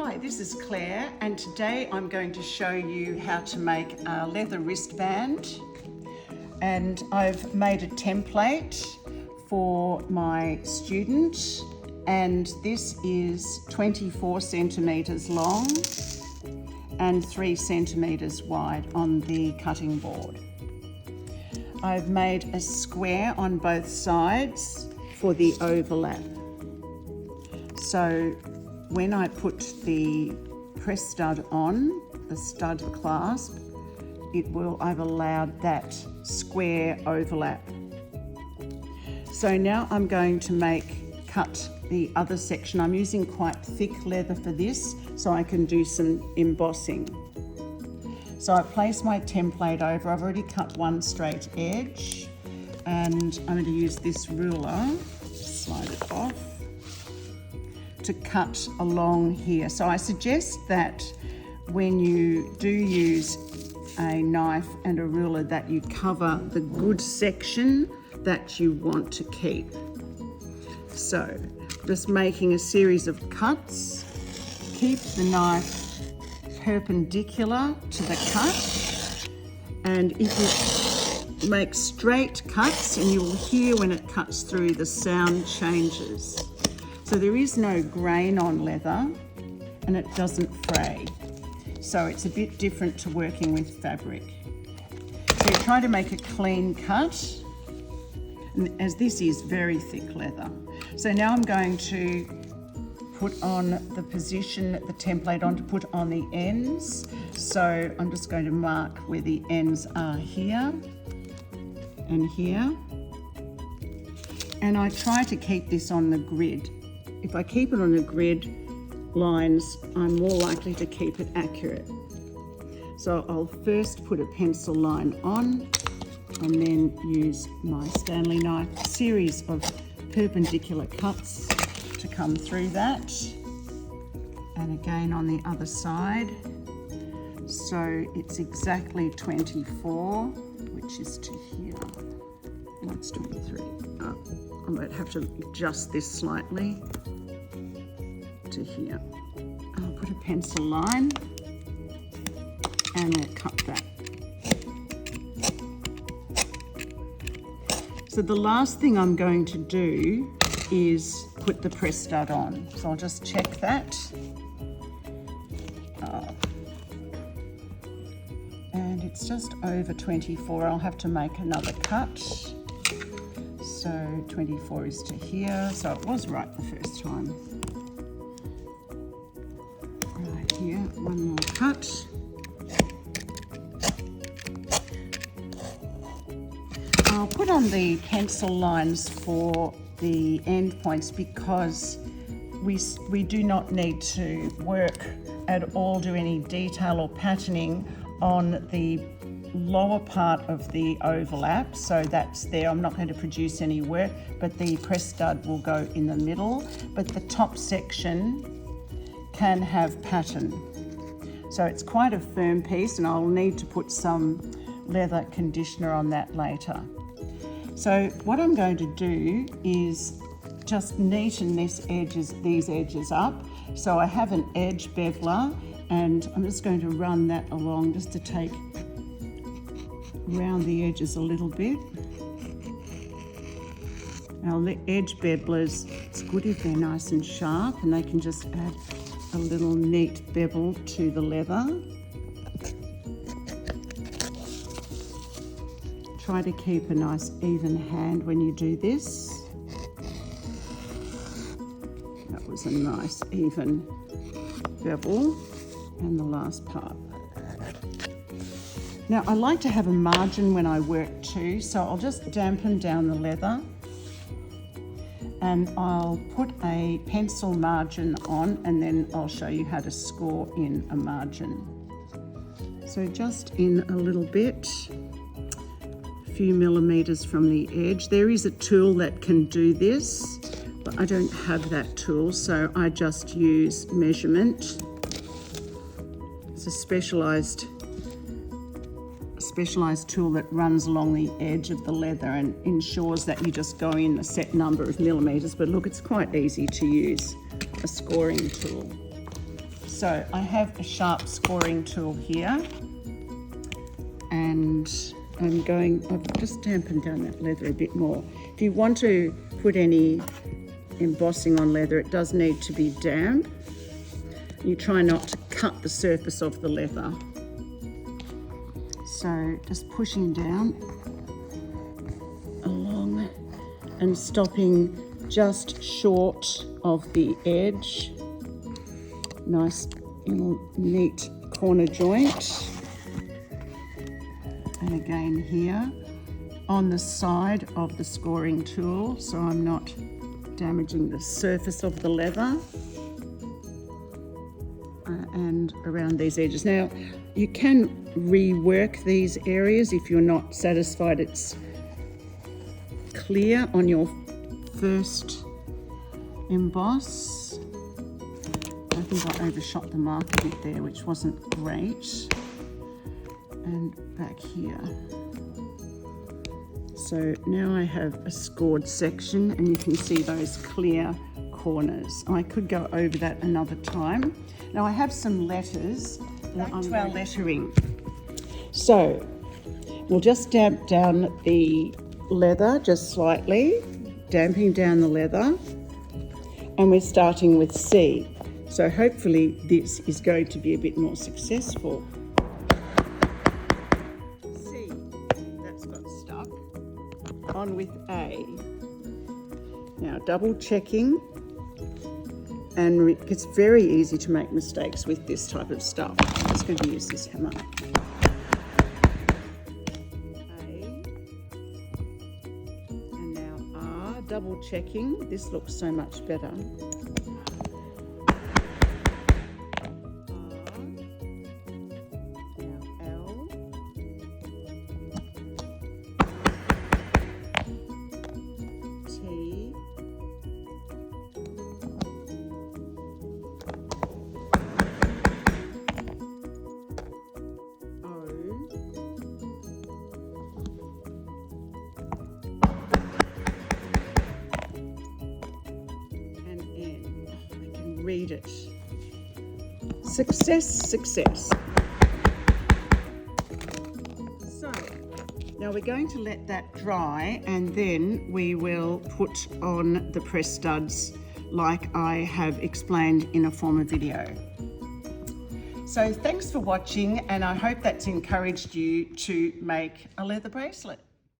Hi, this is Claire, and today I'm going to show you how to make a leather wristband. And I've made a template for my student, and this is 24 centimetres long and 3 centimetres wide on the cutting board. I've made a square on both sides for the overlap. So when I put the press stud on, the stud clasp, I've allowed that square overlap. So now I'm going to cut the other section. I'm using quite thick leather for this, so I can do some embossing. So I place my template over. I've already cut one straight edge, and I'm going to use this ruler, slide it off, to cut along here. So I suggest that when you do use a knife and a ruler that you cover the good section that you want to keep. So just making a series of cuts. Keep the knife perpendicular to the cut, and if you make straight cuts, and you will hear when it cuts through, the sound changes. So there is no grain on leather, and it doesn't fray. So it's a bit different to working with fabric. So you try to make a clean cut, as this is very thick leather. So now I'm going to put on the position the template on to put on the ends. So I'm just going to mark where the ends are here and here. And I try to keep this on the grid. If I keep it on the grid lines, I'm more likely to keep it accurate. So I'll first put a pencil line on and then use my Stanley knife, a series of perpendicular cuts to come through that. And again on the other side. So it's exactly 24, which is to here. No, it's 23. I might have to adjust this slightly to here. I'll put a pencil line and we'll cut that. So the last thing I'm going to do is put the press stud on. So I'll just check that. And it's just over 24. I'll have to make another cut. So 24 is to here. So it was right the first time. Right here, one more cut. I'll put on the pencil lines for the end points because we do not need to work at all, do any detail or patterning on the lower part of the overlap. So that's there. I'm not going to produce any work, but the press stud will go in the middle. But the top section can have pattern. So it's quite a firm piece, and I'll need to put some leather conditioner on that later. So what I'm going to do is just neaten these edges up. So I have an edge beveler, and I'm just going to run that along just to take around the edges a little bit. Now the edge bevelers, it's good if they're nice and sharp, and they can just add a little neat bevel to the leather. Try to keep a nice even hand when you do this. That was a nice even bevel, and the last part. Now I like to have a margin when I work too, so I'll just dampen down the leather and I'll put a pencil margin on, and then I'll show you how to score in a margin. So just in a little bit, few millimeters from the edge. There is a tool that can do this, but I don't have that tool, so I just use measurement. It's a specialized tool that runs along the edge of the leather and ensures that you just go in a set number of millimeters. But look, it's quite easy to use a scoring tool. So I have a sharp scoring tool here, and I've just dampened down that leather a bit more. If you want to put any embossing on leather, it does need to be damp. You try not to cut the surface of the leather. So just pushing down along and stopping just short of the edge. Nice little neat corner joint. And again here on the side of the scoring tool, so I'm not damaging the surface of the leather, and around these edges. Now you can rework these areas if you're not satisfied it's clear on your first emboss. I think I overshot the mark a bit there, which wasn't great. And back here. So now I have a scored section, and you can see those clear corners. I could go over that another time. Now I have some letters that I'm to our lettering. So we'll just damp down the leather just slightly, damping down the leather, and we're starting with C. So hopefully this is going to be a bit more successful. C, that's got stuck. On with A. Now double checking, and it's very easy to make mistakes with this type of stuff. I'm just going to use this hammer. A, and now R, double checking. This looks so much better. Read it. Success, success. So now we're going to let that dry, and then we will put on the press studs like I have explained in a former video. So thanks for watching, and I hope that's encouraged you to make a leather bracelet.